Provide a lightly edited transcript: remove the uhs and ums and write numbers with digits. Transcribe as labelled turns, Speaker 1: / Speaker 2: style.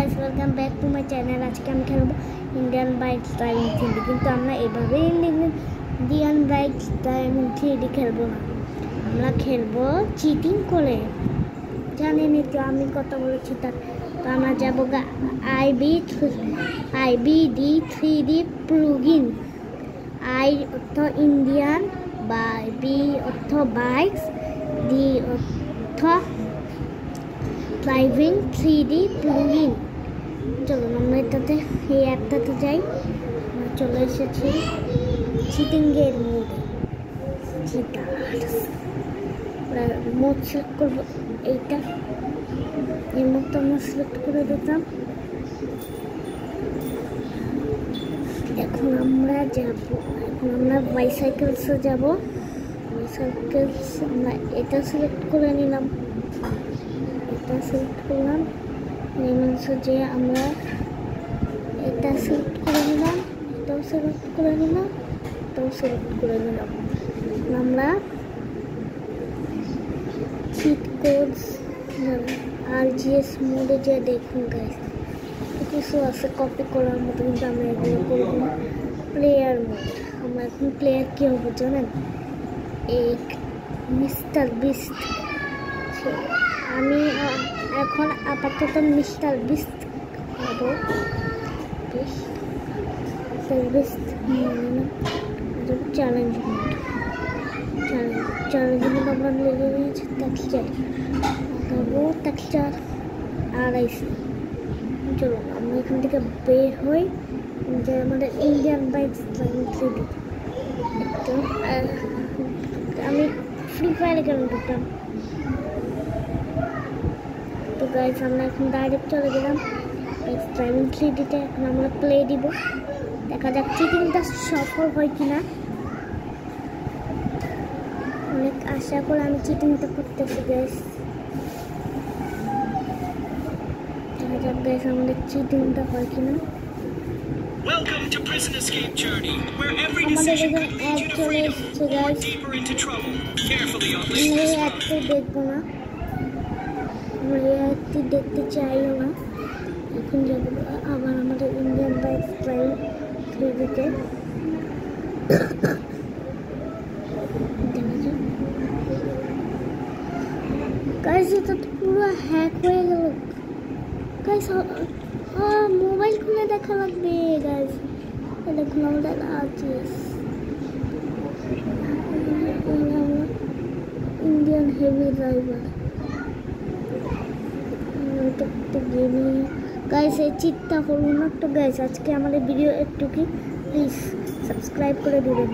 Speaker 1: Guys, welcome back to my channel. আজকে আমি খেলবো ইন্ডিয়ান বাইক ড্রাইভিং 3D, কিন্তু আমরা এভাবে ইন্ডিয়ান বাইক ড্রাইভিং 3D খেলবো না, আমরা খেলবো চিটিং করে। জানেনই তো আমি কথা বলেছি তার। তো আমরা যাবো IBD 3D প্লুগিন। আই অর্থ ইন্ডিয়ান, বি অর্থ বাইকস, ডি অর্থ ড্রাইভিং 3D প্লুগিন। চলুন আমরা এটাতে এই অ্যাপটাতে যাই। আমরা চলে এসেছি চিটিংয়ের মোডে। মোড সিলেক্ট করবো এইটা, এই মোডটা আমরা সিলেক্ট করে দিতাম। এখন আমরা বাইসাইকেলসে যাবো। বাইসাইকেলস আমরা এটা সিলেক্ট করে নিলাম, এটা সিলেক্ট করলাম। যে আমরা এটা সিলেক্ট করে নিলাম, এটাও সিলেক্ট করে নিলাম, এটাও সিলেক্ট করে নিলাম। আমরা চিট কোডস RGS মোডে যে দেখুন গাইস, কিছু আছে কপি করার মতো, কিন্তু আমরা এগুলো করবো না। প্লেয়ার মোড, আমরা এখন প্লেয়ার কী হবো জানেন? Mister beast. আমি এখন আপাতত মিস্টার বিস্ট হবো। চ্যালেঞ্জ মোড, চ্যালেঞ্জ মোড আমরা লেগে নিয়েছি। টেক্সচার লাগাবো, টেক্সচার 250। চলুন আমরা এখান থেকে বের হই, যে আমাদের ইন্ডিয়ান বাইক ড্রাইভিং 3D। আমি ফ্রি ফায়ারে কেন ঢুকলাম? তো গাইস আমরা এখন ডাইরেক্ট চলে গেলাম বাইক ড্রাইভিং 3Dতে। এখন আমরা প্লে দিব, দেখা যাক চিটিংটা সফল হয় কিনা। অনেক আশা করে আমি চিটিংটা করতেছি গাইস। দেখা যাক গাইস আমাদের চিটিংটা হয় কিনা।
Speaker 2: Welcome to Prison Escape Journey, where every decision could lead you to freedom or deeper into trouble. Carefully on this
Speaker 1: দেখবো না, আমরা দেখতে চাইও না। এখন যাবো আবার আমাদের ইন্ডিয়ান বাইক ড্রাইভিং 3Dতে। গাইস এটা তো পুরো হ্যাক হয়ে গেল গাইস। মোবাইল খুলে দেখা লাগবে গাইস। দেখুন আমাদের RGS Indian heavy driver gaming. Guys এই চিটটা করুন না তো গাইস। আজকে আমাদের ভিডিও একটু কি প্লিজ সাবস্ক্রাইব করে দিবেন।